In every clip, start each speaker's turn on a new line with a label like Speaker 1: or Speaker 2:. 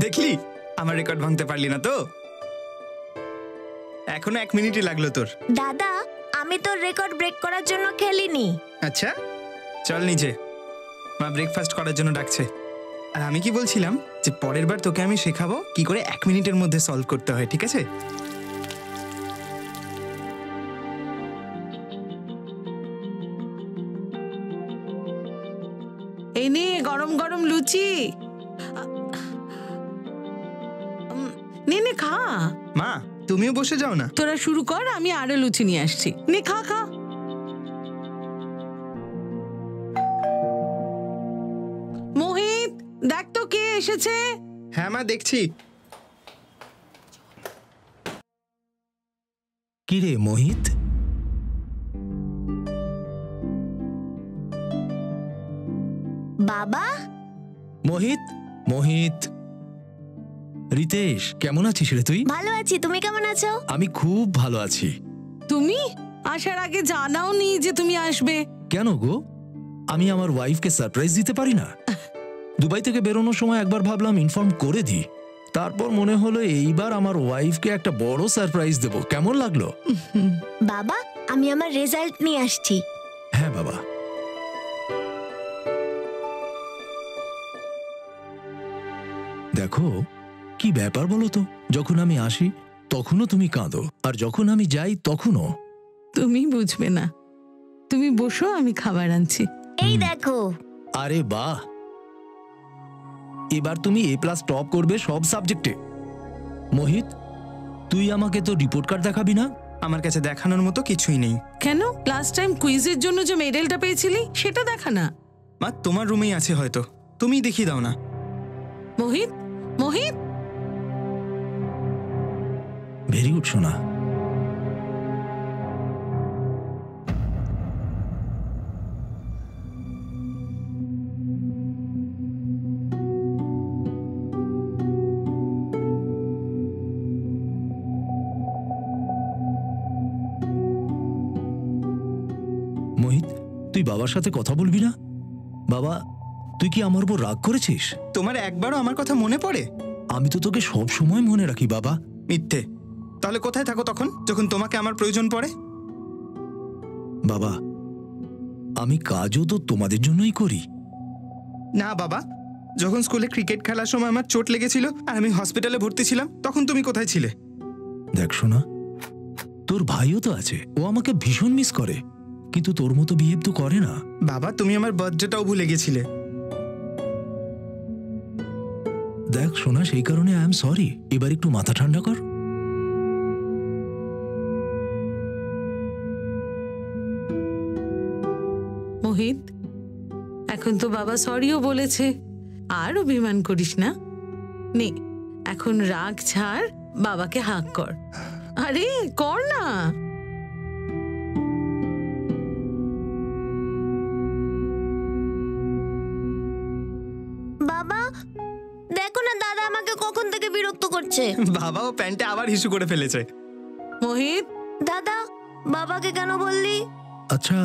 Speaker 1: দেখলি আমার রেকর্ড ভাঙতে পারলি না তো? এখনো 1 মিনিটই লাগলো তোর।
Speaker 2: দাদা, আমি তোর রেকর্ড ব্রেক করার জন্য খেলিনি।
Speaker 1: আচ্ছা চল নিচে, মা ব্রেকফাস্ট করার জন্য ডাকছে। আর আমি কি বলছিলাম যে পরের বার তোকে আমি শেখাবো কি করে 1 মিনিটের মধ্যে সলভ করতে হয়, ঠিক আছে?
Speaker 3: এই নে গরম গরম লুচি, নে নে খা।
Speaker 1: মা তুমিও বসে যাও না।
Speaker 3: তোরা শুরু কর, আমি আরো লুচি নিয়ে আসছি। নে খা খা। মোহিত, দেখ তো কে এসেছে।
Speaker 1: হ্যাঁ মা দেখছি।
Speaker 4: কি রে মোহিত?
Speaker 2: বাবা,
Speaker 4: মোহিত, মোহিত, রিতেশ, কেমন আছিস রে তুই?
Speaker 2: ভালো আছি, তুমি কেমন আছো?
Speaker 4: আমি খুব ভালো আছি।
Speaker 3: তুমি আসার আগে জানাওনি যে তুমি আসবে।
Speaker 4: কেন গো, আমি আমার ওয়াইফকে সারপ্রাইজ দিতে পারি না? দুবাই থেকে বেরোনোর সময় একবার ভাবলাম ইনফর্ম করে দিই, তারপর মনে হলো এইবার আমার ওয়াইফকে একটা বড় সারপ্রাইজ দেব। কেমন লাগলো?
Speaker 2: বাবা, আমি আমার রেজাল্ট নিয়ে আসছি।
Speaker 4: হ্যাঁ বাবা। দেখো কি ব্যাপার বলো তো, যখন আমি আসি তখনও তুমি কাঁদো, আর যখন আমি যাই তখনও।
Speaker 3: তুমি বুঝবে না, তুমি বসো, আমি খাবার আনছি।
Speaker 2: এই দেখো।
Speaker 4: আরে বাহ, এবার তুমি A+ টপ করবে সব সাবজেক্টে। মোহিত, তুই আমাকে তো রিপোর্ট কার্ড দেখাবি না?
Speaker 1: আমার কাছে দেখানোর মতো কিছুই নেই।
Speaker 3: কেন? লাস্ট টাইম কুইজের জন্য যে মেডেলটা পেয়েছিলি সেটা দেখা না।
Speaker 1: মা তোমার রুমেই আছে হয়তো, তুমি দেখিয়ে দাও না।
Speaker 3: মোহিত, মোহিত।
Speaker 4: ভেরি গুড সোনা। মোহিত, তুই বাবার সাথে কথা বলবি না? বাবা, তুই কি আমার উপর রাগ করেছিস?
Speaker 1: তোমার একবারও আমার কথা মনে পড়ে?
Speaker 4: আমি তো তোকে সব সময় মনে রাখি বাবা।
Speaker 1: মিথ্যে। তাহলে কোথায় থাকো তখন, যখন তোমাকে আমার প্রয়োজন পড়ে?
Speaker 4: বাবা, আমি কাজও তো তোমাদের জন্যই করি।
Speaker 1: না বাবা, যখন স্কুলে ক্রিকেট খেলার সময় আমার চোট লেগেছিল আর আমি হসপিটালে ভর্তি ছিলাম, তখন তুমি কোথায় ছিলে?
Speaker 4: দেখ শোনা, তোর ভাইও তো আছে, ও আমাকে ভীষণ মিস করে, কিন্তু তোর মতো বিহেভ তো করে না।
Speaker 1: বাবা, তুমি আমার বার্থডেটাও ভুলে গেছিলে।
Speaker 4: দেখ শোনা, সেই কারণে আই এম সরি। এবার একটু মাথা ঠান্ডা কর।
Speaker 3: মোহিত, এখন তো বাবা সরিও বলেছে, আর অভিমান করিস না। নে, এখন রাগ ছাড়, বাবাকে হাক কর। আরে কর না।
Speaker 2: বাবা, দেখো না দাদা আমাকে কখন থেকে বিরক্ত করছে।
Speaker 1: বাবা, ও প্যান্টে আবার হিসু করে ফেলেছে।
Speaker 3: মোহিত,
Speaker 2: দাদা, বাবাকে কেন বললি?
Speaker 4: আচ্ছা,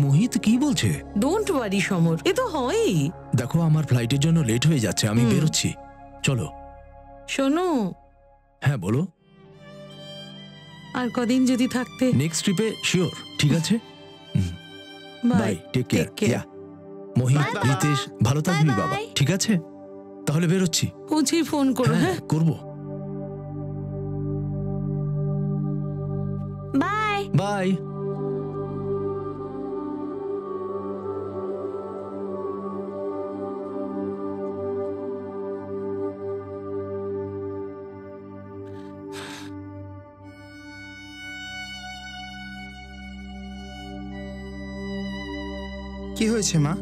Speaker 4: মোহিত কি বলছে?
Speaker 3: ডোন্ট ওয়ারি সমর, এ তো হয়ই।
Speaker 4: দেখো আমার ফ্লাইটের জন্য লেট হয়ে যাচ্ছে, আমি বেরোচ্ছি। চলো।
Speaker 3: শোনো।
Speaker 4: হ্যাঁ বলো।
Speaker 3: আর কদিন যদি থাকতে।
Speaker 4: নেক্সট ট্রিপে শিওর, ঠিক আছে? Bye, take care. Mohit, Ritesh, ভালো থাকবি বাবা, ঠিক আছে? তাহলে বেরোচ্ছি।
Speaker 3: পৌঁছেই ফোন করো। হ্যাঁ,
Speaker 4: করবো।
Speaker 2: Bye
Speaker 4: bye.
Speaker 1: কি হয়েছে মা?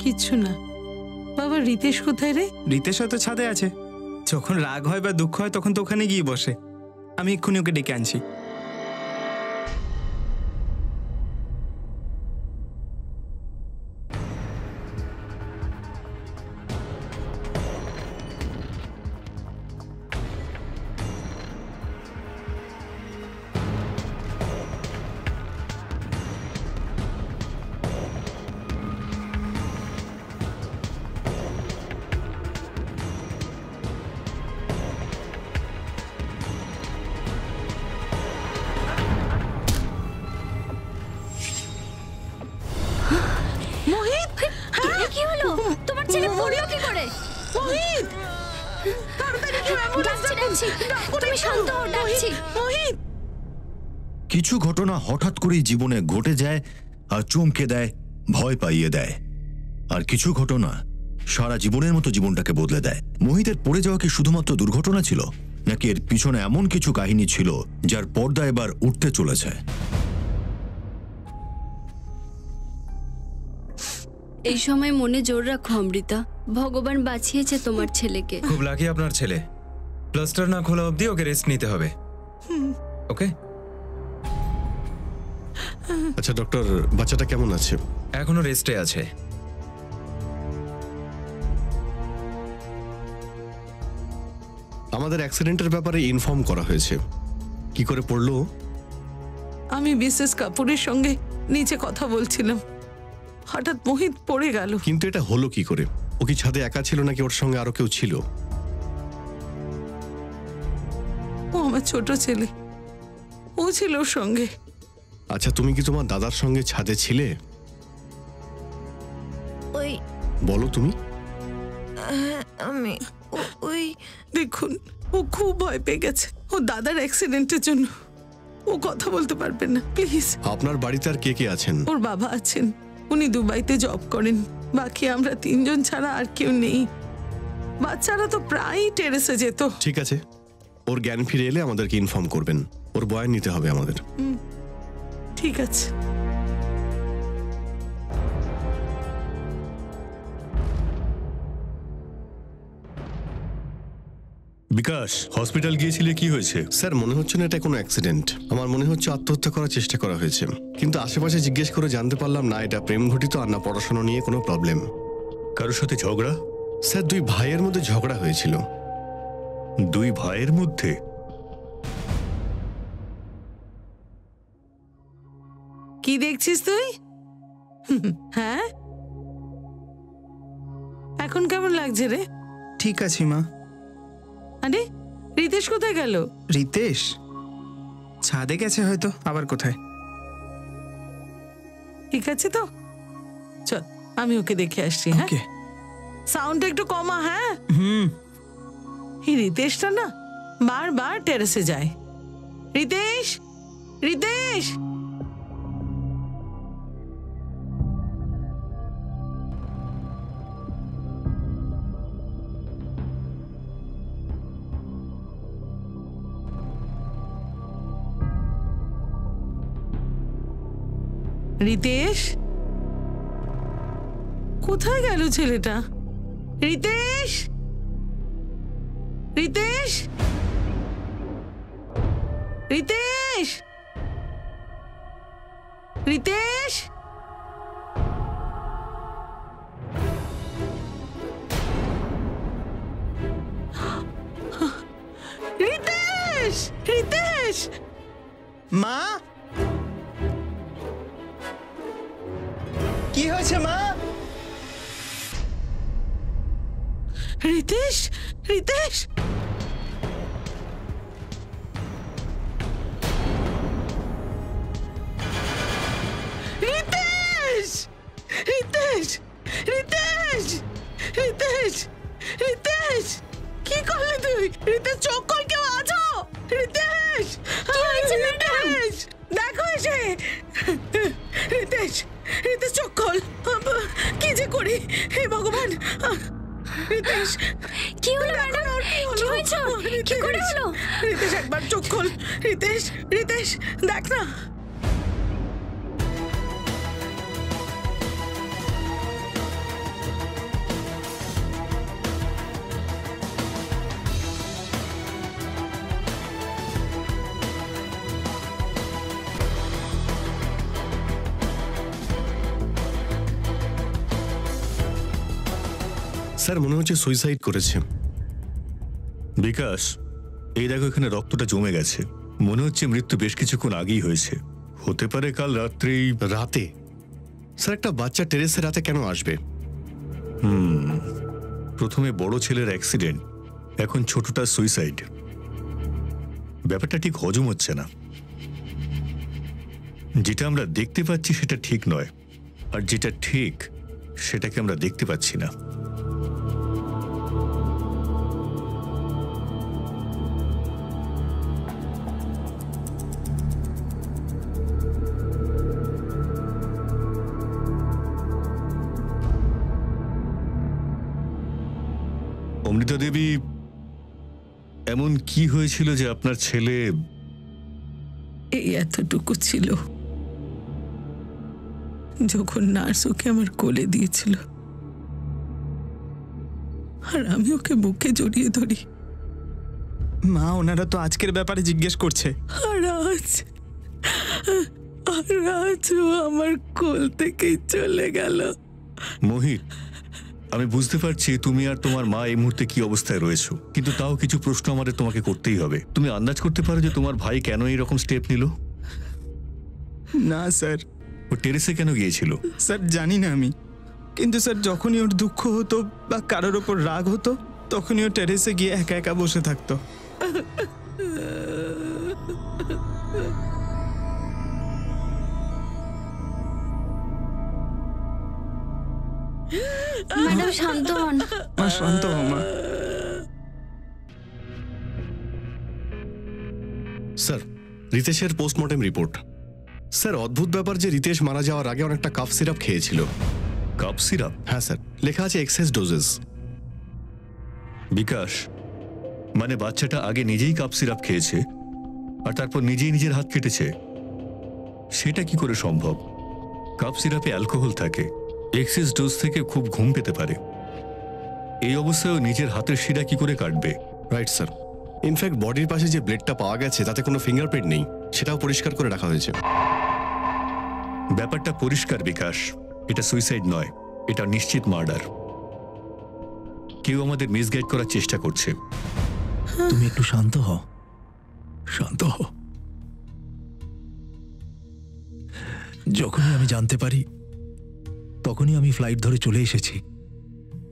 Speaker 3: কিচ্ছু না। বাবা, রিতেশ কোথায় রে?
Speaker 1: রিতেশ হয়তো ছাদে আছে। যখন রাগ হয় বা দুঃখ হয় তখন তো ওখানে গিয়ে বসে। আমি এক্ষুনি ওকে ডেকে আনছি।
Speaker 2: ডাকছি তুমি শান্ত হও, ডাকছি।
Speaker 3: মোহিত,
Speaker 5: কিছু ঘটনা হঠাৎ করেই জীবনে ঘটে যায় আর চমকে দেয়, ভয় পাইয়ে দেয়। আর কিছু ঘটনা সারা জীবনের মতো জীবনটাকে বদলে দেয়। মোহিতের পড়ে যাওয়া কি শুধুমাত্র দুর্ঘটনা ছিল, নাকি এর পিছনে এমন কিছু কাহিনী ছিল যার পর্দা এবার উঠতে চলেছে?
Speaker 6: এই সময় মনে জোর রাখো অমৃতা, ভগবান বাঁচিয়েছে তোমার ছেলেকে।
Speaker 7: খুব লাকি আপনার ছেলে। প্লাস্টার না খোলা অবধি ওকে রেস্ট নিতে হবে। ওকে?
Speaker 8: আচ্ছা ডক্টর, বাচ্চাটা কেমন আছে?
Speaker 7: এখনো রেস্টে আছে।
Speaker 8: আমাদের অ্যাক্সিডেন্টের ব্যাপারে ইনফর্ম করা হয়েছে। কি করে পড়লো?
Speaker 3: আমি মিসেস কাপুরের সঙ্গে নিচে কথা বলছিলাম, হঠাৎ মোহিত পড়ে গেল।
Speaker 8: কিন্তু এটা হলো কি করে? ও কি ছাদে একা ছিল নাকি ওর সঙ্গে আরো কেউ ছিল?
Speaker 3: ও আমার ছোট ছেলে, ও ছিল ওর সঙ্গে।
Speaker 8: আচ্ছা, তুমি কি তোমার দাদার সঙ্গে ছাদে ছিলে?
Speaker 2: ওই
Speaker 8: বলো তুমি।
Speaker 2: আমি ওই
Speaker 3: দেখুন, ও খুব ভয় পেয়ে গেছে ও দাদার অ্যাক্সিডেন্টের জন্য। ও কথা বলতে পারবে না, প্লিজ।
Speaker 8: আপনার বাড়িতে আর কে কে আছেন?
Speaker 3: ওর বাবা আছেন, উনি দুবাইতে জব করেন। বাকি আমরা তিনজন ছাড়া আর কেউ নেই। বাচ্চারা তো প্রায়ই টেরেসে যেত।
Speaker 8: ঠিক আছে, ওর জ্ঞান ফিরে এলে আমাদেরকে ইনফর্ম করবেন। ওর বয়ান নিতে হবে আমাদের।
Speaker 3: ঠিক আছে।
Speaker 9: বিকাশ, হসপিটাল গিয়েছিলে, কি হয়েছে?
Speaker 8: স্যার, মনে হচ্ছে না এটা কোনো অ্যাক্সিডেন্ট। আমার মনে হচ্ছে আত্মহত্যা করার চেষ্টা করা হয়েছে। কিন্তু আশেপাশে জিজ্ঞেস করে জানতে পারলাম না এটা প্রেম ঘটিত আর না পড়াশোনা নিয়ে কোনো প্রবলেম।
Speaker 9: কারোর সাথে ঝগড়া?
Speaker 8: স্যার, দুই ভাইয়ের মধ্যে ঝগড়া হয়েছিল।
Speaker 9: দুই ভাইয়ের মধ্যে?
Speaker 3: কি দেখছিস তুই? হ্যাঁ, এখন কেমন লাগছে রে?
Speaker 1: ঠিক আছি মা।
Speaker 3: আরে রিতেশ কোথায় গেল?
Speaker 1: রিতেশ ছাদে গেছে হয়তো, আবার কোথায়।
Speaker 3: ঠিক আছে তো, চল আমি ওকে দেখে আসছি। হ্যাঁ,
Speaker 1: ওকে।
Speaker 3: সাউন্ডটা একটু কমা। হ্যাঁ,
Speaker 1: হুম।
Speaker 3: এই রিতেশটা না বারবার টেরেসে যায়। রিতেশ, রিতেশ। রিতেশ, কোথায় গেল ছেলেটা? রিতেশ, রিতেশ, রিতেশ, রিতেশ। রিতেশ, রিতেশ।
Speaker 1: মা, কি হয়েছে মা?
Speaker 3: রিতেশ, রিতেশ। রিতেশ, রিতেশ, রিতেশ, রিতেশ, রিতেশ। কি করলি তুই? রিতেশ, চোখ খোল, কেউ আছো? রিতেশ, রিতেশ, দেখো এসে। রিতেশ, রিতেশ, চোখ খোল। কি যে করি, হে ভগবান। রিতেশ,
Speaker 2: কি হলো ম্যাডাম? কি হয়েছে? কি করে হলো?
Speaker 3: রিতেশ, একবার চোখ খোল। রিতেশ, রিতেশ, দেখ না।
Speaker 8: স্যার, মনে হচ্ছে সুইসাইড করেছে।
Speaker 9: বিকাশ, এই দেখো, এখানে রক্তটা জমে গেছে। মনে হচ্ছে মৃত্যু বেশ কিছুক্ষণ আগেই হয়েছে। হতে পারে কাল রাত্রেই।
Speaker 8: রাতে? স্যার, একটা বাচ্চা টেরেসে রাতে কেন আসবে?
Speaker 9: প্রথমে বড় ছেলের অ্যাক্সিডেন্ট, এখন ছোটটা সুইসাইড। ব্যাপারটা ঠিক হজম হচ্ছে না। যেটা আমরা দেখতে পাচ্ছি সেটা ঠিক নয়, আর যেটা ঠিক সেটাকে আমরা দেখতে পাচ্ছি না। অমৃতা দেবী, এমন কি হয়েছিল যে আপনার ছেলে?
Speaker 3: এই এতটুকু ছিল, যখন নার্স ওকে আমার কোলে দিয়েছিল আর আমি ওকে বুকে জড়িয়ে ধরি।
Speaker 1: মা, ওনারা তো আজকের ব্যাপারে জিজ্ঞেস করছে।
Speaker 3: আর আজ ও আমার কোল থেকেই চলে গেল।
Speaker 9: মোহিত, আমি বুঝতে পারছি তুমি আর তোমার মা এই মুহূর্তে কি অবস্থায় রয়েছো, কিন্তু তাও কিছু প্রশ্ন আমাদের তোমাকে করতেই হবে। তুমি আন্দাজ করতে পারো যে তোমার ভাই কেন এইরকম স্টেপ নিল?
Speaker 1: না স্যার।
Speaker 9: ও টেরেসে কেন গিয়েছিল?
Speaker 1: স্যার জানি না আমি, কিন্তু স্যার যখনই ওর দুঃখ হতো বা কারোর ওপর রাগ হতো তখনই ও টেরেসে গিয়ে একা একা বসে থাকতো।
Speaker 6: ম্যাডাম শান্ত হন।
Speaker 1: মা শান্ত হও মা।
Speaker 8: স্যার, রিতেশের পোস্টমর্টেম রিপোর্ট। স্যার, অদ্ভুত ব্যাপার যে রিতেশ মারা যাওয়ার আগে অনেকটা কাফ সিরাপ খেয়েছিল।
Speaker 9: Cough syrup?
Speaker 8: হ্যাঁ স্যার, লেখা আছে এক্সেস ডোজেস।
Speaker 9: বিকাশ, মানে বাচ্চাটা আগে নিজেই কাপ সিরাপ খেয়েছে আর তারপর নিজেই নিজের হাত কেটেছে? সেটা কি করে সম্ভব? কাপ সিরাপে অ্যালকোহল থাকে, এক্সেস ডোজ থেকে খুব ঘুম পেতে পারে। এই অবস্থায় ও নিজের হাতের শিরা কি করে কাটবে?
Speaker 8: Right sir. ইনফ্যাক্ট বডির পাশে যে ব্লেডটা পাওয়া গেছে তাতে কোনো ফিঙ্গারপ্রিন্ট নেই, সেটাও পরিষ্কার করে রাখা হয়েছে।
Speaker 9: ব্যাপারটা পরিষ্কার বিকাশ, এটা সুইসাইড নয়, এটা নিশ্চিত মার্ডার। কেউ আমাদের মিসগাইড করার চেষ্টা করছে।
Speaker 4: তুমি একটু শান্ত হও, শান্ত হও। যখনই আমি জানতে পারি তখনই আমি ফ্লাইট ধরে চলে এসেছি।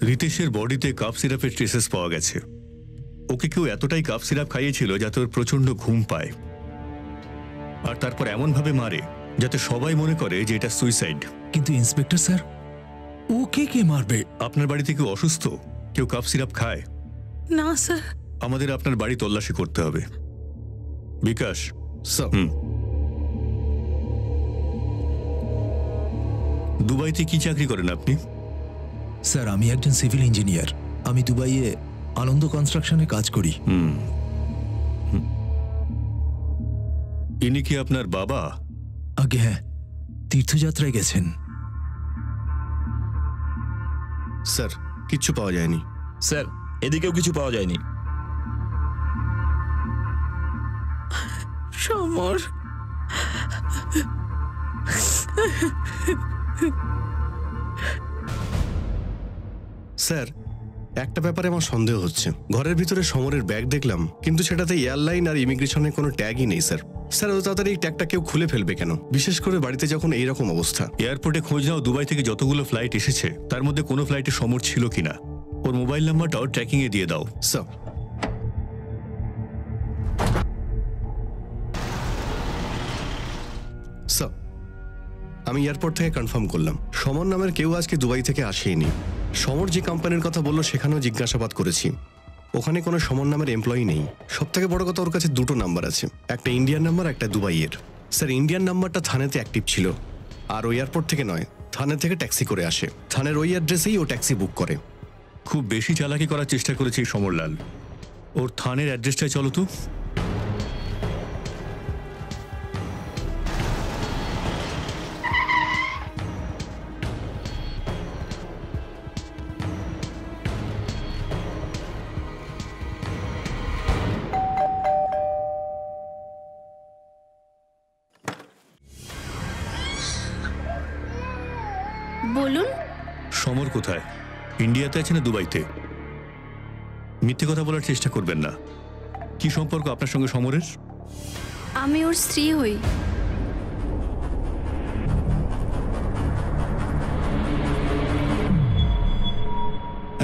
Speaker 9: রিতেশের বডিতে কাপ সিরাপের ট্রেসেস পাওয়া গেছে। ওকে কেউ এতটাই কাপ সিরাপ খাইয়েছিল যাতে ওর প্রচন্ড ঘুম পায়, আর তারপর এমন ভাবে মারে যাতে সবাই মনে করে যে এটা সুইসাইড।
Speaker 4: কিন্তু ইন্সপেক্টর স্যার, ওকে কে মারবে?
Speaker 9: আপনার বাড়িতে কেউ অসুস্থ? কেউ কাপ সিরাপ খায়?
Speaker 3: না স্যার।
Speaker 9: আমাদের আপনার বাড়ি তল্লাশি করতে হবে। বিকাশ।
Speaker 8: স্যার।
Speaker 9: দুবাইতে কি চাকরি করেন আপনি?
Speaker 4: স্যার, আমি একজন সিভিল ইঞ্জিনিয়ার। আমি দুবাইয়ে আনন্দ কনস্ট্রাকশনে কাজ করি।
Speaker 9: ইনি কি আপনার বাবা?
Speaker 4: আগে হ্যাঁ, তীর্থযাত্রায় গেছেন।
Speaker 8: স্যার, কিচ্ছু পাওয়া যায়নি।
Speaker 10: স্যার, এদিকেও কিছু পাওয়া যায়নি।
Speaker 3: সমর,
Speaker 8: স্যার, একটা ব্যাপারে আমার সন্দেহ হচ্ছে। ঘরের ভিতরে সমরের ব্যাগ দেখলাম, কিন্তু সেটাতে এয়ারলাইন আর ইমিগ্রেশনের কোনো ট্যাগই নেই। স্যার, স্যার এত তাড়াতাড়ি এই ট্যাগটা কেউ খুলে ফেলবে কেন, বিশেষ করে বাড়িতে যখন এইরকম অবস্থা?
Speaker 9: এয়ারপোর্টে খোঁজ নাও দুবাই থেকে যতগুলো ফ্লাইট এসেছে তার মধ্যে কোনো ফ্লাইটে সমর ছিল কিনা। ওর মোবাইল নাম্বারটাও ট্র্যাকিং এ দিয়ে দাও।
Speaker 8: স্যার। স্যার, আমি এয়ারপোর্ট থেকে কনফার্ম করলাম সমর নামের কেউ আজকে দুবাই থেকে আসেনি। সমর যে কোম্পানির কথা বললো সেখানেও জিজ্ঞাসাবাদ করেছি, ওখানে কোনো সমর নামের এমপ্লয়ি নেই। সব থেকে বড় কথা, ওর কাছে দুটো নাম্বার আছে, একটা ইন্ডিয়ান নাম্বার, একটা দুবাইয়ের। স্যার, ইন্ডিয়ান নাম্বারটা থানেতে অ্যাক্টিভ ছিল, আর ও এয়ারপোর্ট থেকে নয়, থানে থেকে ট্যাক্সি করে আসে। থানের ওই অ্যাড্রেসেই ও ট্যাক্সি বুক করে।
Speaker 9: খুব বেশি চালাকি করার চেষ্টা করেছে সমরলাল। ওর থানের অ্যাড্রেসটাই চলো তো।
Speaker 6: বলুন।
Speaker 9: সমর কোথায়? ইন্ডিয়াতে আছে না দুবাইতে? মিথ্যে কথা বলার চেষ্টা করবেন না। কি সম্পর্ক আপনার সঙ্গে সমরের?
Speaker 6: আমি ওর স্ত্রী হই।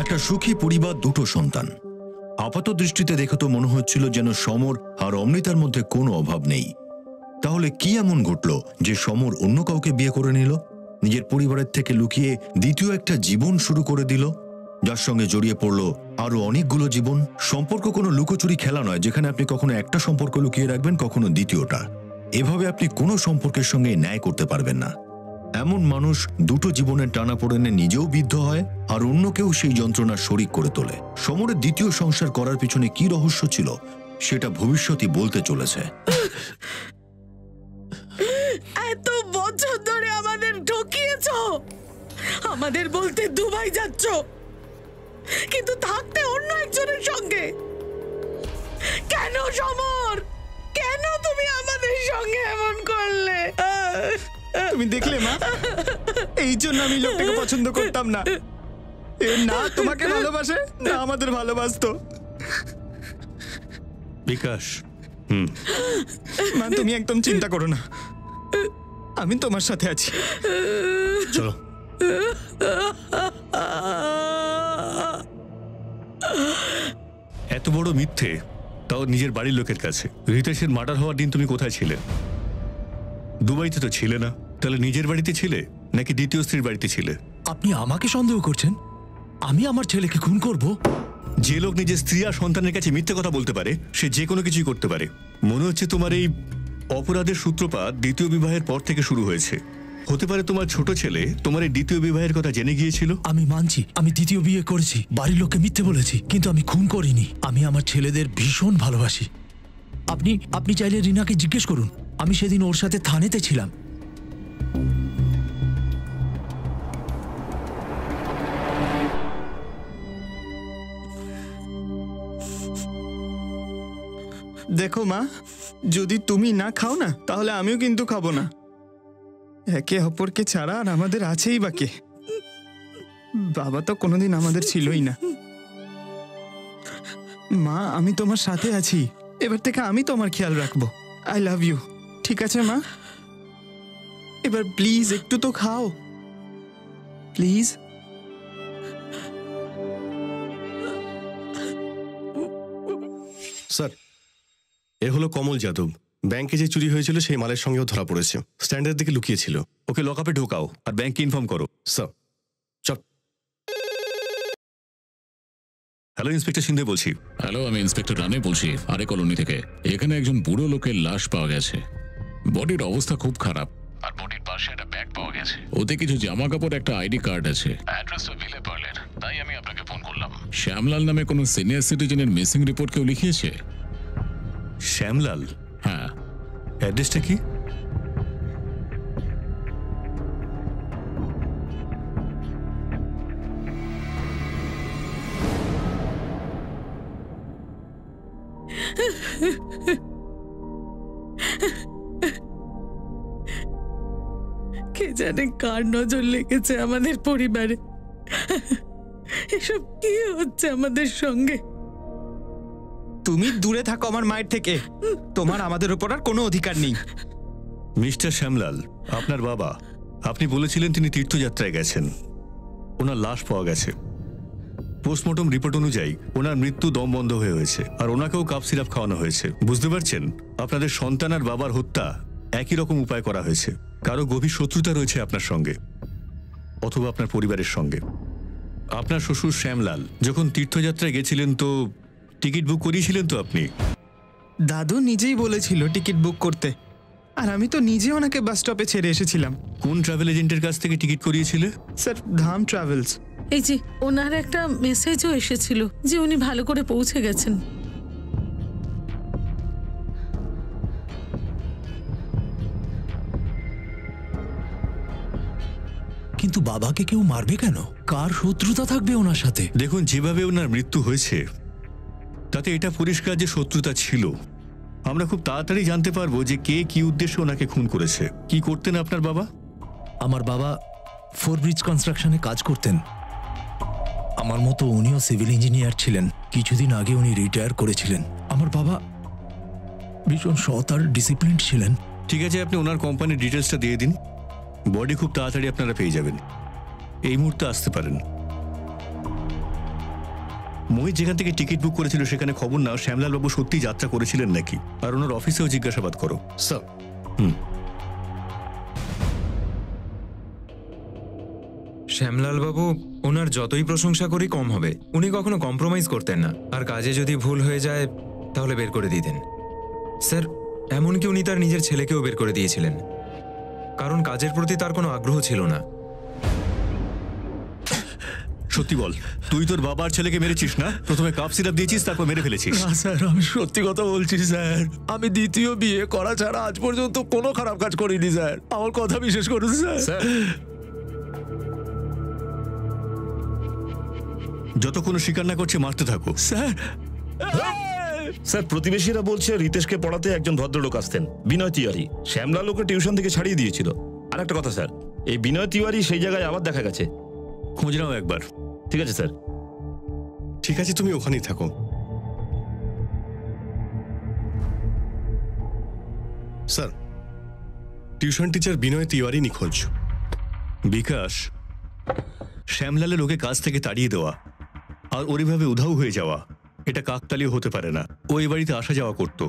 Speaker 5: একটা সুখী পরিবার, দুটো সন্তান। আপাত দৃষ্টিতে দেখে তো মনে হচ্ছিল যেন সমর আর অমৃতার মধ্যে কোনো অভাব নেই। তাহলে কি এমন ঘটলো যে সমর অন্য কাউকে বিয়ে করে নিল, নিজের পরিবারের থেকে লুকিয়ে দ্বিতীয় একটা জীবন শুরু করে দিল, যার সঙ্গে জড়িয়ে পড়লো আরো অনেকগুলো জীবন? সম্পর্ক কোনো লুকোচুরি খেলা নয় যেখানে আপনি কখনো একটা সম্পর্ক লুকিয়ে রাখবেন, কখনো দ্বিতীয়টা। এভাবে আপনি কোনো সম্পর্কের সঙ্গে ন্যায় করতে পারবেন না। এমন মানুষ দুটো জীবনের টানাপোড়েনে নিজেও বিদ্ধ হয় আর অন্যকেও সেই যন্ত্রণার শরিক করে তোলে। সমরের দ্বিতীয় সংসার করার পিছনে কি রহস্য ছিল সেটা ভবিষ্যতই বলতে চলেছে।
Speaker 3: এত বছর ধরে আমাদের ঠকিয়েছো, আমাদের বলতে দুবাই যাচ্ছ, কিন্তু থাকতে অন্য একজনের সঙ্গে। কেন সমর, কেন তুমি আমাদের সঙ্গে এমন করলে?
Speaker 1: তুমি দেখলে মা, এই জন্য আমি লোকটাকে পছন্দ করতাম না। এ না তোমাকে ভালোবাসে না আমাদের ভালোবাসতো।
Speaker 9: বিকাশ,
Speaker 1: মা তুমি একদম চিন্তা করো না, আমি তোমার সাথে আছি।
Speaker 8: চলো।
Speaker 9: এত বড় মিথ্যে, তাও নিজের বাড়ির লোকের কাছে। রিতেশের মার্ডার হওয়ার দিন তুমি কোথায় ছিলে? দুবাইতে তো ছিলে না। তাহলে নিজের বাড়িতে ছিলে নাকি দ্বিতীয় স্ত্রীর বাড়িতে ছিলে?
Speaker 4: আপনি আমাকে সন্দেহ করছেন? আমি আমার ছেলেকে খুন করব?
Speaker 9: যে লোক নিজের স্ত্রী আর সন্তানের কাছে মিথ্যে কথা বলতে পারে সে যে কোনো কিছুই করতে পারে। মনে হচ্ছে তোমার এই অপরাধের সূত্রপাত দ্বিতীয় বিবাহের পর থেকে শুরু হয়েছে। হতে পারে তোমার ছোট ছেলে তোমার এই দ্বিতীয় বিবাহের কথা জেনে গিয়েছিল।
Speaker 4: আমি মানছি আমি দ্বিতীয় বিয়ে করেছি, বাড়ির লোককে মিথ্যে বলেছি, কিন্তু আমি খুন করিনি। আমি আমার ছেলেদের ভীষণ ভালোবাসি। আপনি চাইলে রিনাকে জিজ্ঞেস করুন, আমি সেদিন ওর সাথে থানেতে ছিলাম।
Speaker 1: দেখো মা, যদি তুমি না খাও না তাহলে আমিও কিন্তু খাবো না। একে অপরকে ছাড়া আর আমাদের আছেই বা কে? বাবা তো কোনোদিন আমাদের ছিলই না। মা আমি তোমার সাথে আছি, এবার থেকে আমি তোমার খেয়াল রাখবো। I love you. ঠিক আছে মা, এবার প্লিজ একটু তো খাও প্লিজ।
Speaker 8: স্যার, এ হলো কমল যাদব। ব্যাংকে যে চুরি হয়েছিল সেই মালের সঙ্গেও ধরা পড়েছে। স্ট্যান্ডের দিকে লুকিয়েছিল।
Speaker 9: ওকে লকআপে ঢোকাও আর ব্যাংকে ইনফর্ম করো।
Speaker 8: স্যার, চল।
Speaker 9: হ্যালো, ইন্সপেক্টর সিন্ধে বলছি।
Speaker 11: হ্যালো, আমি ইন্সপেক্টর রানে বলছি, আরে কলোনি থেকে। এখানে একজন বুড়ো লোকের লাশ পাওয়া গেছে। বডির অবস্থা খুব খারাপ, আর বডির পাশে একটা ব্যাগ পাওয়া গেছে। ওতে কিছু জামা কাপড়, একটা আইডি কার্ড আছে। অ্যাড্রেসটা ভিলে পার্লের, তাই আমি আপনাকে ফোন করলাম। শ্যামলাল নামে কোনো সিনিয়র সিটিজেনের মিসিং রিপোর্ট কেউ লিখিয়েছে?
Speaker 9: শ্যামলাল?
Speaker 11: হ্যাঁ।
Speaker 9: অ্যাড্রেসটা কি?
Speaker 3: কে জানে কার নজর লেগেছে আমাদের পরিবারে। এসব কি হচ্ছে আমাদের সঙ্গে?
Speaker 1: তুমি দূরে থাকো আমার মায়ের থেকে, তোমার আমাদের উপর আর কোনো অধিকার নেই।
Speaker 9: মিস্টার শ্যামলাল, আপনার বাবা, আপনি বলেছিলেন তিনি তীর্থযাত্রায় গেছেন। ওনার লাশ পাওয়া গেছে। পোস্টমর্টম রিপোর্ট অনুযায়ী ওনার মৃত্যু দম বন্ধ হয়ে হয়েছে, আর ওনাকেও কাপ সিরাপ খাওয়ানো হয়েছে। বুঝতে পারছেন, আপনাদের সন্তান আর বাবার হত্যা একই রকম উপায় করা হয়েছে। কারো গভীর শত্রুতা রয়েছে আপনার সঙ্গে অথবা আপনার পরিবারের সঙ্গে। আপনার শ্বশুর শ্যামলাল যখন তীর্থযাত্রায় গেছিলেন তো টিকিট বুক করিয়েছিলেন তো আপনি?
Speaker 1: দাদু নিজেই বলেছিল টিকিট বুক করতে, আর আমি তো নিজে ওনাকে বাস স্টপে ছেড়ে এসেছিলাম।
Speaker 9: কোন ট্রাভেল এজেন্টের কাছ থেকে টিকিট করিয়েছিলে?
Speaker 1: স্যার, ধাম ট্রাভেলস।
Speaker 3: এই যে ওনার একটা মেসেজও এসেছিল যে উনি ভালো করে পৌঁছে গেছেন।
Speaker 4: কিন্তু বাবাকে কেউ মারবে কেন? কার শত্রুতা থাকবে ওনার সাথে?
Speaker 9: দেখুন, যেভাবে ওনার মৃত্যু হয়েছে তাতে এটা পরিষ্কার যে শত্রুতা ছিল। আমরা খুব তাড়াতাড়ি জানতে পারবো যে কে কি উদ্দেশ্যে ওনাকে খুন করেছে। কি করতেন আপনার বাবা?
Speaker 4: আমার বাবা ফোরব্রিজ কনস্ট্রাকশনে কাজ করতেন। আমার মতো উনিও সিভিল ইঞ্জিনিয়ার ছিলেন। কিছুদিন আগে উনি রিটায়ার করেছিলেন। আমার বাবা ভীষণ সৎ আর ডিসিপ্লিন ছিলেন।
Speaker 9: ঠিক আছে, আপনি ওনার কোম্পানির ডিটেলসটা দিয়ে দিন। বডি খুব তাড়াতাড়ি আপনারা পেয়ে যাবেন। এই মুহূর্তে আসতে পারেন। মোহিত যেখান থেকে টিকিট বুক করেছিল সেখানে খবর নাও শ্যামলাল বাবু সত্যি যাত্রা করেছিলেন নাকি, আর ওনার অফিসেও জিজ্ঞাসাবাদ করো।
Speaker 8: স্যার।
Speaker 7: শ্যামলাল বাবু, ওনার যতই প্রশংসা করি কম হবে। উনি কখনো কম্প্রোমাইজ করতেন না, আর কাজে যদি ভুল হয়ে যায় তাহলে বের করে দিতেন। স্যার, এমনকি উনি তার নিজের ছেলেকেও বের করে দিয়েছিলেন। কারণ কাজের প্রতি তার কোনো আগ্রহ ছিল না।
Speaker 9: সত্যি বল, তুই তোর বাবার ছেলেকে মেরেছিস না? প্রথমে কাপ সিরাপ দিয়েছিস, তারপর মেরে ফেলেছিস।
Speaker 4: না স্যার, আমি সত্যি কথা বলছি স্যার। আমি দ্বিতীয় বিয়ে করা ছাড়া আজ পর্যন্ত কোনো খারাপ কাজ করিনি স্যার। আমার কথা বিশেষ করুন স্যার।
Speaker 9: যতক্ষণ স্বীকার না করছে মারতে থাকো।
Speaker 4: স্যার
Speaker 10: স্যার, প্রতিবেশীরা বলছে রিতেশকে পড়াতে একজন ভদ্রলোক আসতেন, বিনয় তিওয়ারি। শ্যামলাল ওকে টিউশন থেকে ছাড়িয়ে দিয়েছিল। আর একটা কথা স্যার, এই বিনয় তিওয়ারি সেই জায়গায় আবার দেখা গেছে।
Speaker 9: খোঁজ নাও একবার।
Speaker 10: ঠিক আছে স্যার।
Speaker 8: ঠিক আছে, তুমি ওখানেই থাকো। স্যার, টিউশন টিচার বিনয় তিওয়ারি নিখোঁজ।
Speaker 9: বিকাশ, শ্যামলালের ওকে কাজ থেকে তাড়িয়ে দেওয়া আর ওর এভাবে উধাও হয়ে যাওয়া, এটা কাকতালীয় হতে পারে না। ও এই বাড়িতে আসা যাওয়া করত।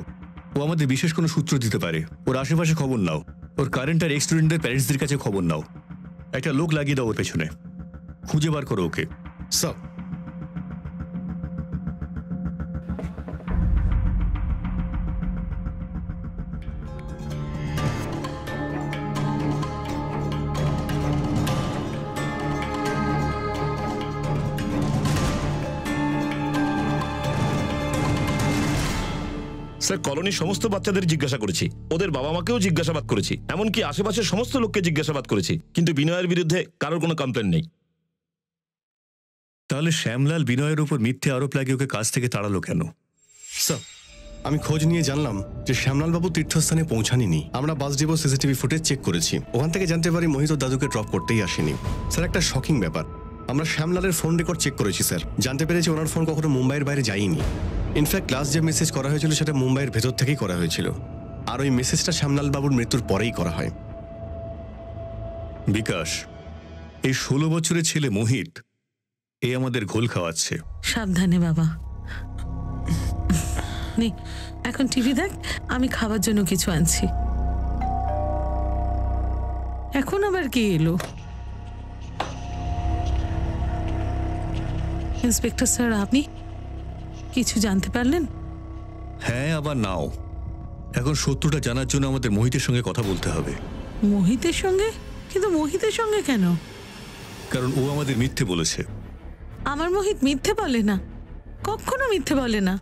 Speaker 9: ও আমাদের বিশেষ কোনো সূত্র দিতে পারে। ওর আশেপাশে খবর নাও, ওর কারেন্ট আর এক্স স্টুডেন্টের প্যারেন্টসদের কাছে খবর নাও। একটা লোক লাগিয়ে দাও ওর পেছনে, খুঁজে বার করো ওকে।
Speaker 8: স্যার,
Speaker 10: স্যার, কলোনির সমস্ত বাচ্চাদের জিজ্ঞাসা করেছি, ওদের বাবা মাকেও জিজ্ঞাসাবাদ করেছি, এমনকি আশেপাশের সমস্ত লোককে জিজ্ঞাসাবাদ করেছি, কিন্তু বিনয়ের বিরুদ্ধে কারোর কোনো কমপ্লেন নেই।
Speaker 9: তাহলে শ্যামলাল বিনয়ের উপর মিথ্যে আরোপ লাগিয়ে ওকে কাজ থেকে তাড়ালো কেন?
Speaker 8: স্যার, আমি খোঁজ নিয়ে জানলাম যে শ্যামলালবাবু তীর্থস্থানে পৌঁছাননি। আমরা bus depot CCTV footage check করেছি। ওখান থেকে জানতে পারি মোহিত ওর দাদুকে ড্রপ করতেই আসেনি। স্যার, একটা শকিং ব্যাপার, আমরা শ্যামলালের ফোন রেকর্ড চেক করেছি স্যার। জানতে পেরেছি ওনার ফোন কখনো মুম্বাইয়ের বাইরে যায়নি। ইনফ্যাক্ট লাস্ট যে মেসেজ করা হয়েছিল সেটা মুম্বাইয়ের ভেতর থেকেই করা হয়েছিল। আর ওই মেসেজটা শ্যামলালবাবুর মৃত্যুর পরেই করা হয়।
Speaker 9: বিকাশ, এই 16 বছরের ছেলে মোহিত এ আমাদের ঘোল খাওয়াচ্ছে।
Speaker 3: সাবধানে বাবা। নে এখন টিভি দেখ, আমি খাবার জন্য কিছু আনছি। এখন আবার কে এলো? ইন্সপেক্টর স্যার, আপনি কিছু জানতে পারলেন?
Speaker 9: হ্যাঁ, আবার নাও। এখন সত্যটা জানার জন্য আমাদের মোহিতের সঙ্গে কথা বলতে হবে।
Speaker 3: মোহিতের সঙ্গে? কিন্তু মোহিতের সঙ্গে কেন?
Speaker 9: কারণ ও আমাদের মিথ্যে বলেছে।
Speaker 3: আমার মোহিত মিথ্যে বলে না, কখনো মিথ্যে বলে না।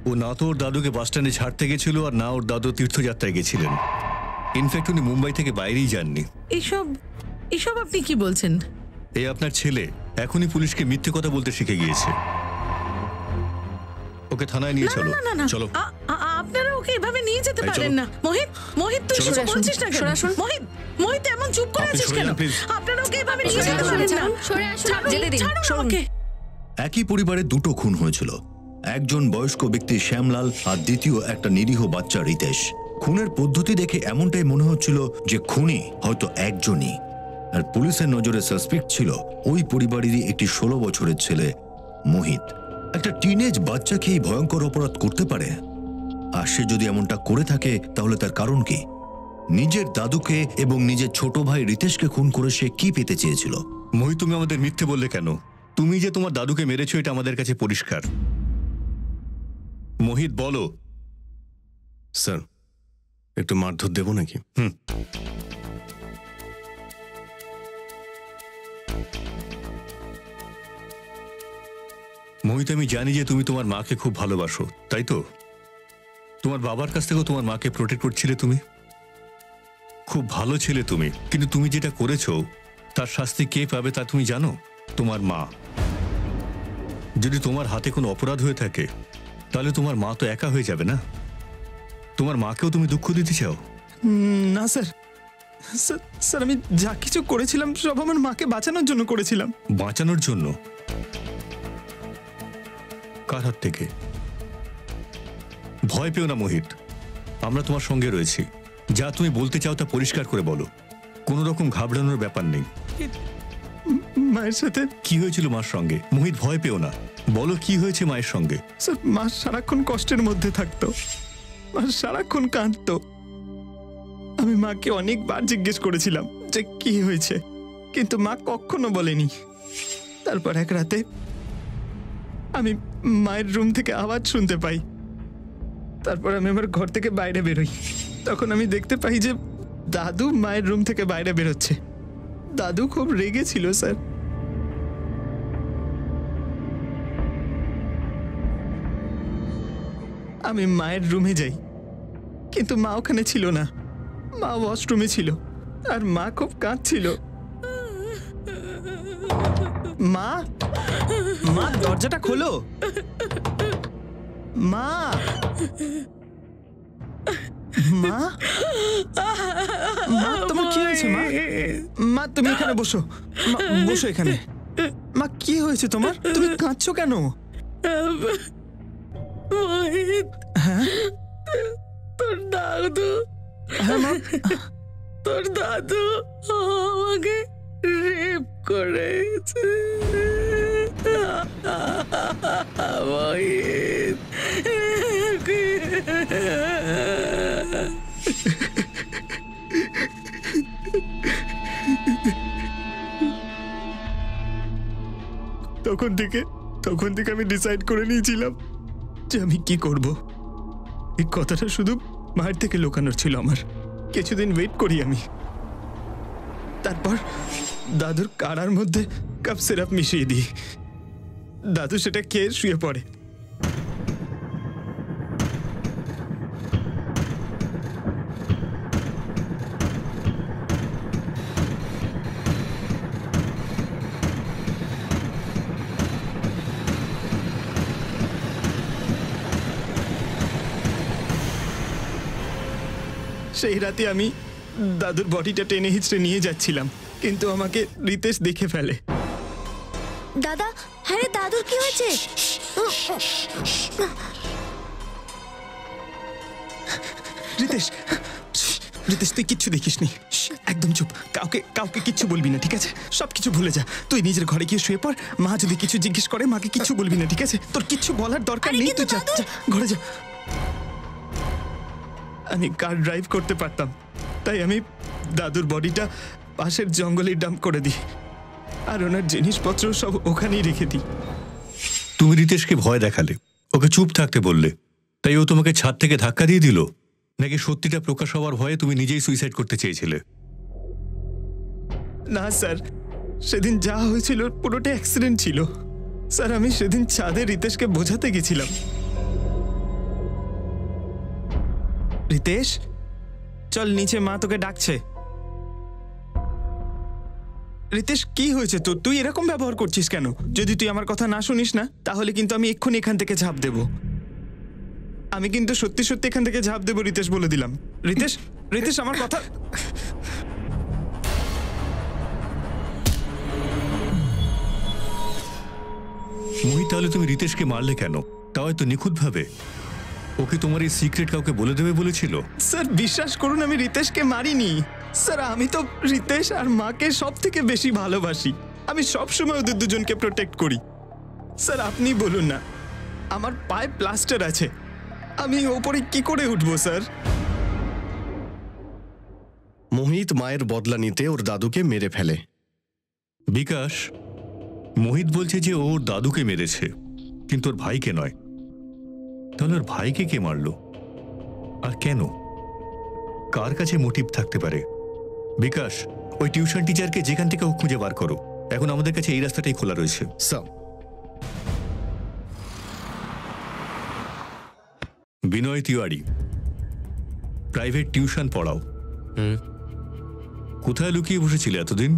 Speaker 9: ও না তো ওর দাদুকে বাস স্ট্যান্ডে ছাড়তে গেছিল, আর না ওর দাদু তীর্থযাত্রায় গেছিলেন। ইনফ্যাক্ট উনি মুম্বাই থেকে বাইরেই যাননি।
Speaker 3: এসব আপনি কি বলছেন?
Speaker 9: এই আপনার ছেলে এখনই পুলিশকে মিথ্যে কথা বলতে শিখে গিয়েছে। ওকে থানায় নিয়ে চলো। চলো।
Speaker 3: আপনারা ওকে এভাবে নিয়ে যেতে পারেন না। মোহিত তুই কিছু বলছিস না কেন? মোহিত এমন চুপ করে আছিস কেন? আপনারা ওকে এভাবে নিয়ে যেতে পারেন না। ছাড়ুন ওকে।
Speaker 5: একই পরিবারে দুটো খুন হয়েছিল। একজন বয়স্ক ব্যক্তি শ্যামলাল আর দ্বিতীয় একটা নিরীহ বাচ্চা রিতেশ। খুনের পদ্ধতি দেখে এমনটাই মনে হচ্ছিল যে খুনি হয়তো একজনই। আর পুলিশের নজরে সাসপেক্ট ছিল ওই পরিবারেরই একটি 16 বছরের ছেলে মোহিত। একটা টিনেজ বাচ্চাকে এই ভয়ঙ্কর অপরাধ করতে পারে? আর সে যদি এমনটা করে থাকে তাহলে তার কারণ কি? নিজের দাদুকে এবং নিজের ছোট ভাই রিতেশকে খুন করে সে কি পেতে চেয়েছিল?
Speaker 9: মোহিত, তুমি আমাদের মিথ্যে বললে কেন? তুমি যে তোমার দাদুকে মেরেছো এটা আমাদের কাছে পরিষ্কার। মোহিত, বলো।
Speaker 8: স্যার, একটু মারধর দেবো নাকি?
Speaker 9: মোহিত, আমি জানি যে তুমি তোমার মাকে খুব ভালোবাসো, তাই তো? তোমার বাবার কাছ থেকেও তোমার মাকে প্রোটেক্ট করছিলে তুমি। খুব ভালো ছেলে তুমি, কিন্তু তুমি যেটা করেছো তার শাস্তি কে পাবে তা তুমি জানো? তোমার মা। যদি তোমার হাতে কোনো অপরাধ হয়ে থাকে তাহলে তোমার মা তো একা হয়ে যাবে না? তোমার মাকেও তুমি দুঃখ দিতে চাও?
Speaker 1: না স্যার, স্যার আমি যা কিছু করেছিলাম সব আমার মাকে বাঁচানোর জন্য করেছিলাম।
Speaker 9: বাঁচানোর জন্য? কার হাত থেকে? ভয় পেও না মোহিত, আমরা তোমার সঙ্গে রয়েছি। যা তুমি বলতে চাও তা পরিষ্কার করে বলো, কোনো রকম ঘাবড়ানোর ব্যাপার নেই।
Speaker 1: মায়ের সাথে
Speaker 9: কি হয়েছিল মার সঙ্গে? মোহিত, ভয় পেও না, বলো কি হয়েছে মায়ের সঙ্গে।
Speaker 1: স্যার, মা সারাক্ষণ কষ্টের মধ্যে থাকতো, মা সারাক্ষণ কাঁদতো। আমি মাকে অনেকবার জিজ্ঞেস করেছিলাম যে কি হয়েছে, কিন্তু মা কখনো বলেনি। তারপর এক রাতে আমি মায়ের রুম থেকে আওয়াজ শুনতে পাই। তারপর আমি আমার ঘর থেকে বাইরে বেরোই। তখন আমি দেখতে পাই যে দাদু মায়ের রুম থেকে বাইরে বেরোচ্ছে। দাদু খুব রেগে ছিল স্যার। আমি মায়ের রুমে যাই, কিন্তু মা ওখানে ছিল না। মা ওয়াশরুমে ছিল আর মা খুব কাঁদছিল। মা, মা দরজাটা খোলো। মা, মা, মা তোমার কি হয়েছে? মা, মা তুমি এখানে বসো। মা, বসো এখানে। মা কি হয়েছে তোমার? তুমি কাঁদছো কেন? হ্যাঁ,
Speaker 3: তোর দাদু,
Speaker 1: হ্যাঁ মা,
Speaker 3: তোর দাদু আমাকে রেপ করেছে।
Speaker 1: তখন থেকে আমি ডিসাইড করে নিয়েছিলাম যে আমি কি করব। এই কথাটা শুধু মায়ের থেকে লুকানোর ছিল আমার। কিছুদিন ওয়েট করি আমি, তারপর দাদুর কাড়ার মধ্যে কাপ সিরাপ মিশিয়ে দিই। দাদু সেটা খেয়ে শুয়ে পড়ে। সেই রাতে আমি দাদুর বডিটা টেনে হিচড়ে নিয়ে যাচ্ছিলাম, কিন্তু আমাকে রিতেশ দেখে ফেলে।
Speaker 2: দাদা, হ্যাঁ রে, দাদুর কি হয়েছে?
Speaker 1: রিতেশ, রিতেশ তুই কিচ্ছু দেখিসনি, একদম চুপ। কাউকে কিচ্ছু বলবি না, ঠিক আছে? সবকিছু ভুলে যা। তুই নিজের ঘরে গিয়ে শুয়ে পড়। মা যদি কিছু জিজ্ঞেস করে মাকে কিচ্ছু বলবি না, ঠিক আছে? তোর কিচ্ছু বলার দরকার নেই। তুই যা, ঘরে যা। আমি কার ড্রাইভ করতে পারতাম, তাই আমি দাদুর বডিটা পাশের জঙ্গলে ডাম্প করে দিই আর ওনার জিনিসপত্র সব ওখানেই রেখে দিই।
Speaker 9: তুমি রিতেশকে ভয় দেখালে, ওকে চুপ থাকতে বললে, তাই ও তোমাকে ছাদ থেকে ধাক্কা দিয়ে দিল? নাকি সত্যিটা প্রকাশ হওয়ার ভয়ে তুমি নিজেই সুইসাইড করতে চেয়েছিলে?
Speaker 1: না স্যার, সেদিন যা হয়েছিল পুরোটা অ্যাক্সিডেন্ট ছিল স্যার। আমি সেদিন ছাদে রিতেশকে বোঝাতে গেছিলাম। রিতেশ, চল নিচে, মা তোকে ডাকছে। রিতেশ, কি হয়েছে তোর? তুই এরকম ব্যবহার করছিস কেন? যদি তুই আমার কথা না শুনিস না, তাহলে কিন্তু আমি এক্ষুনি এখান থেকে ঝাঁপ দেব। আমি কিন্তু সত্যি সত্যি এখান থেকে ঝাঁপ দেবো, রিতেশ, বলে দিলাম। রিতেশ, রিতেশ আমার কথা।
Speaker 9: মোহিত, তাহলে তুমি রিতেশকে মারলে কেন? তাও হয়তো নিখুঁতভাবে। ওকে তোমার এই সিক্রেট কাউকে বলে দেবে বলেছিল?
Speaker 1: স্যার বিশ্বাস করুন, আমি রিতেশকে মারিনি স্যার। আমি তো রিতেশ আর মাকে সব থেকে বেশি ভালোবাসি। আমি সবসময় ওদের দুজনকে প্রোটেক্ট করি। স্যার আপনি বলুন না, আমার পায়ে প্লাস্টার আছে, আমি ওপরে কি করে উঠবো স্যার?
Speaker 8: মোহিত মায়ের বদলা নিতে ওর দাদুকে মেরে ফেলে।
Speaker 9: বিকাশ, মোহিত বলছে যে ওর দাদুকে মেরেছে, কিন্তু ওর ভাইকে নয়। তাহলে ওর ভাইকে কে মারলো আর কেন? কার কাছে মোটিভ থাকতে পারে? বিকাশ, ওই টিউশন টিচারকে যেখান থেকে খুঁজে বার করো। এখন আমাদের কাছে এই রাস্তাটাই খোলা রয়েছে। বিনয় তিওয়ারি, প্রাইভেট টিউশন পড়াও। কোথায় লুকিয়ে বসেছিলে এতদিন?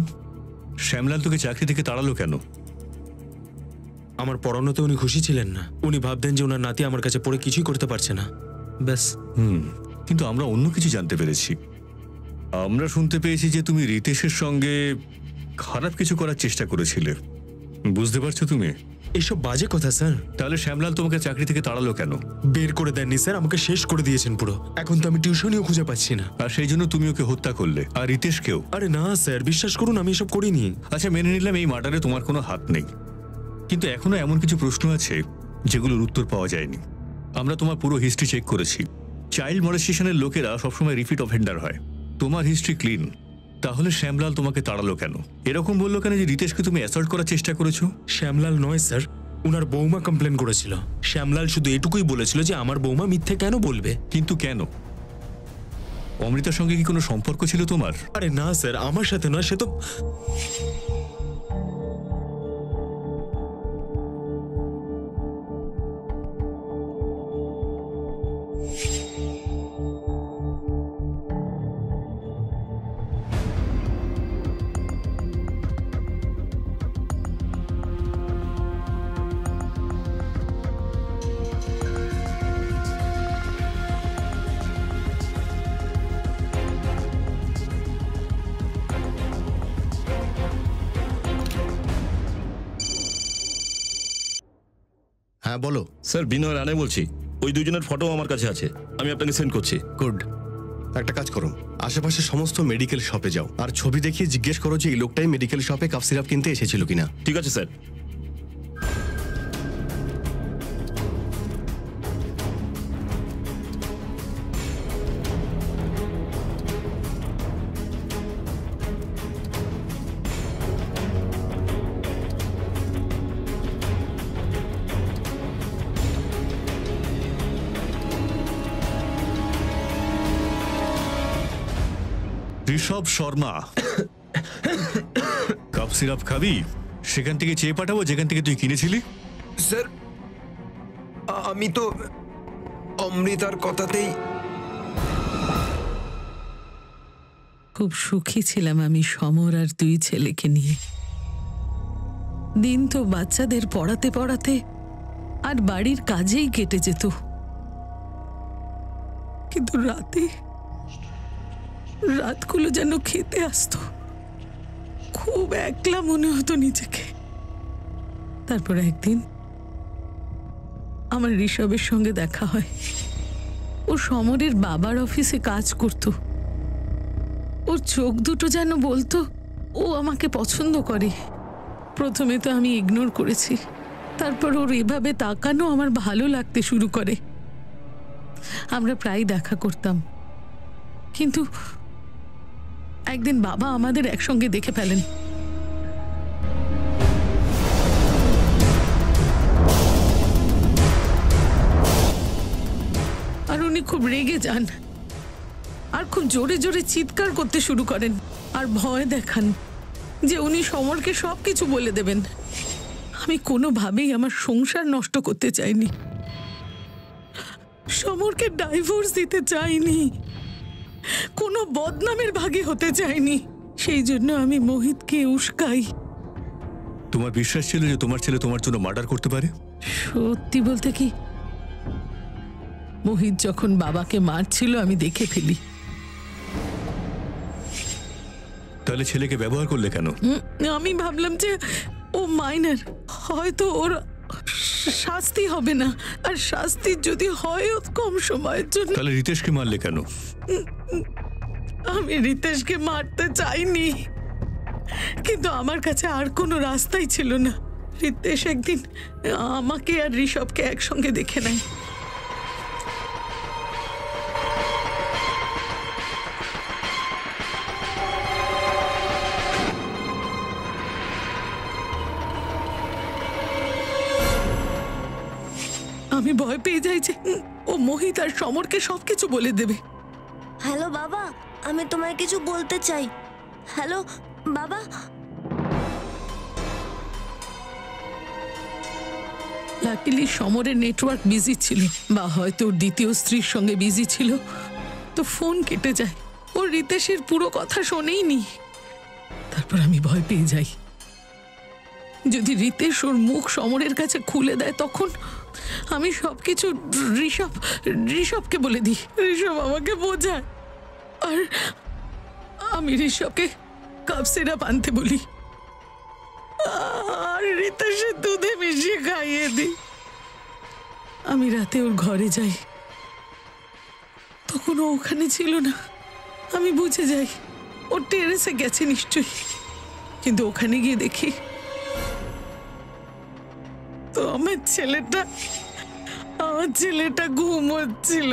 Speaker 9: শ্যামলাল তোকে চাকরি থেকে তাড়ালো কেন?
Speaker 12: আমার পড়ানোতে উনি খুশি ছিলেন না। উনি ভাবতেন যে ওনার নাতি আমার কাছে পড়ে কিছুই করতে পারছে না, ব্যাস।
Speaker 9: কিন্তু আমরা অন্য কিছু জানতে পেরেছি। আমরা শুনতে পেয়েছি যে তুমি রিতেশের সঙ্গে খারাপ কিছু করার চেষ্টা করেছিলে। বুঝতে পারছো তুমি?
Speaker 12: এসব বাজে কথা স্যার।
Speaker 9: তাহলে শ্যামলাল তোমাকে চাকরি থেকে তাড়ালো কেন?
Speaker 12: বের করে দেননি স্যার, আমাকে শেষ করে দিয়েছেন পুরো। এখন তো আমি টিউশনিও খুঁজে পাচ্ছি না।
Speaker 9: আর সেই জন্য তুমি ওকে হত্যা করলে, আর রিতেশকেও?
Speaker 12: আরে না স্যার, বিশ্বাস করুন আমি এসব করিনি।
Speaker 9: আচ্ছা, মেনে নিলাম এই মার্ডারে তোমার কোনো হাত নেই, কিন্তু এখনো এমন কিছু প্রশ্ন আছে যেগুলোর উত্তর পাওয়া যায়নি। আমরা তোমার পুরো হিস্ট্রি চেক করেছি। চাইল্ড মলেস্টেশনের লোকেরা সবসময় রিপিট অফেন্ডার হয়। তোমার হিস্ট্রি ক্লিন। তাহলে শ্যামলাল তোমাকে তাড়ালো কেন? এরকম বললো কেন যে রিতেশকে তুমি অ্যাসল্ট করার চেষ্টা করেছো?
Speaker 12: শ্যামলাল নয় স্যার, উনার বৌমা কমপ্লেন করেছিল। শ্যামলাল শুধু এটুকুই বলেছিল যে আমার বৌমা মিথ্যে কেন বলবে।
Speaker 9: কিন্তু কেন? অমৃতার সঙ্গে কি কোনো সম্পর্ক ছিল তোমার?
Speaker 12: আরে না স্যার, আমার সাথে নয়, সে তো
Speaker 8: হ্যাঁ বলো।
Speaker 10: স্যার বিনয় রানে বলছি। ওই দুজনের ফটো আমার কাছে আছে, আমি আপনাকে সেন্ড করছি।
Speaker 8: গুড। একটা কাজ করো, আশেপাশে সমস্ত মেডিকেল শপে যাও আর ছবি দেখিয়ে জিজ্ঞেস করো যে এই লোকটাই মেডিকেল শপে কাফ সিরাপ কিনতে এসেছিল কিনা।
Speaker 10: ঠিক আছে sir.
Speaker 9: Rishabh Sharma, cough syrup খাবি? সেখান থেকে চেয়ে পাঠাবো যেখান থেকে তুই কিনেছিলি।
Speaker 13: স্যার আমি তো অমৃতার কথাতেই।
Speaker 3: খুব সুখী ছিলাম আমি সমর আর দুই ছেলেকে নিয়ে। দিন তো বাচ্চাদের পড়াতে পড়াতে আর বাড়ির কাজেই কেটে যেত, কিন্তু রাতগুলো যেন খেতে আসতো, খুব একলা মনে হতো নিজেকে। তারপর একদিন আমার ঋষভের সঙ্গে দেখা হয়। ও সমরের বাবার অফিসে কাজ করত। ওর চোখ দুটো যেন বলতো ও আমাকে পছন্দ করে। প্রথমে তো আমি ইগনোর করেছি, তারপর ওর এভাবে তাকানো আমার ভালো লাগতে শুরু করে। আমরা প্রায় দেখা করতাম, কিন্তু একদিন বাবা আমাদের একসঙ্গে দেখে ফেলেন। আর উনি খুব রেগে যান আর খুব জোরে জোরে চিৎকার করতে শুরু করেন আর ভয় দেখান যে উনি সমরকে সবকিছু বলে দেবেন। আমি কোনোভাবেই আমার সংসার নষ্ট করতে চাইনি, সমরকে ডাইভোর্স দিতে চাইনি, কোনো বদনামের ভাগী হতে চাইনি। সেই জন্য আমি মোহিতকে উস্কাই।
Speaker 9: তোমার বিশ্বাস ছিল যে তোমার ছেলে তোমার জন্য মার্ডার করতে পারে?
Speaker 3: সত্যি বলতে কি, মোহিত যখন বাবাকে মারছিল আমি দেখে ফেলি।
Speaker 9: তাহলে ছেলেকে ব্যবহার করলে কেন?
Speaker 3: আমি ভাবলাম যে ও মাইনার, হয়তো ওর শাস্তি হবে না, আর শাস্তি যদি হয় কম সময়ের জন্য।
Speaker 9: তাহলে রিতেশকে মারলে কেন?
Speaker 3: আমি রিতেশকে মারতে চাইনি, কিন্তু আমার কাছে আর কোনো রাস্তাই ছিল না। রিতেশ একদিন আমাকে আর ঋষভকে একসঙ্গে দেখে নেয়। আমি ভয় পেয়ে যাই যে ও মোহিত আর সমরকে সবকিছু বলে দেবে।
Speaker 2: হ্যালো বাবা, আমি তোমায় কিছু বলতে চাই। হ্যালো বাবা।
Speaker 3: লাকিলি সমরের নেটওয়ার্ক বিজি ছিল, বা হয়তো ওর দ্বিতীয় স্ত্রীর সঙ্গে বিজি ছিল, তো ফোন কেটে যায়। ও রিতেশের পুরো কথা শোনেইনি। তারপর আমি ভয় পেয়ে যাই, যদি রিতেশ ওর মুখ সমরের কাছে খুলে দেয় তখন আমি সবকিছু ঋষভকে বলে দিই। ঋষভ আমাকে বোঝায় আর আমি ঋষভকে কাপ সিরাপ আনতে বলি আর রিতেশের দুধে মিশিয়ে খাইয়ে দিই। আমি রাতে ওর ঘরে যাই, তখন ও ওখানে ছিল না। আমি বুঝে যাই ও টেরেসে গেছে নিশ্চয়ই, কিন্তু ওখানে গিয়ে দেখি তো আমার ছেলেটা ঘুমোচ্ছিল।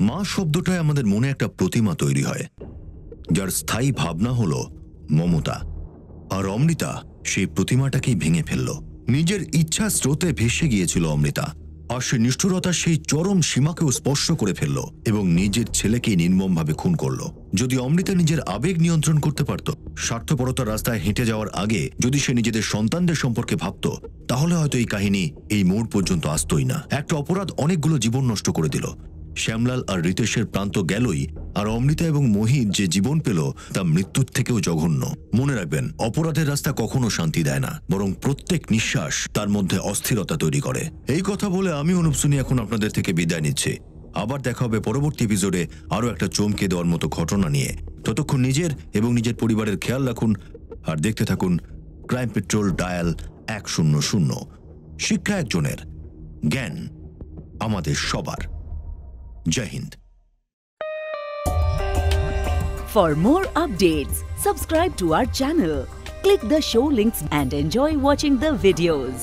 Speaker 5: মা শব্দটায় আমাদের মনে একটা প্রতিমা তৈরি হয়, যার স্থায়ী ভাবনা হলো মমতা। আর অমৃতা সেই প্রতিমাটাকেই ভেঙে ফেলল। নিজের ইচ্ছা স্রোতে ভেসে গিয়েছিল অমৃতা, আর সে নিষ্ঠুরতার সেই চরম সীমাকেও স্পর্শ করে ফেলল এবং নিজের ছেলেকেই নির্মমভাবে খুন করল। যদি অমৃতা নিজের আবেগ নিয়ন্ত্রণ করতে পারত, স্বার্থপরতার রাস্তায় হেঁটে যাওয়ার আগে যদি সে নিজেদের সন্তানদের সম্পর্কে ভাবত, তাহলে হয়তো এই কাহিনী এই মোড় পর্যন্ত আসতই না। একটা অপরাধ অনেকগুলো জীবন নষ্ট করে দিল। শ্যামলাল আর রিতেশের প্রান্ত গেলই, আর অমৃতা এবং মোহিত যে জীবন পেল তা মৃত্যুর থেকেও জঘন্য। মনে রাখবেন, অপরাধের রাস্তা কখনো শান্তি দেয় না, বরং প্রত্যেক নিঃশ্বাস তার মধ্যে অস্থিরতা তৈরি করে। এই কথা বলে আমি অনুপ সুনি এখন আপনাদের থেকে বিদায় নিচ্ছি। আবার দেখা হবে পরবর্তী এপিসোডে আরও একটা চমকে দেওয়ার মতো ঘটনা নিয়ে। ততক্ষণ নিজের এবং নিজের পরিবারের খেয়াল রাখুন আর দেখতে থাকুন ক্রাইম পেট্রোল ডায়াল 100। শিক্ষা একজনের, জ্ঞান আমাদের সবার। জয় Hind.
Speaker 14: For more updates, subscribe to our channel, click the show links and enjoy watching the videos.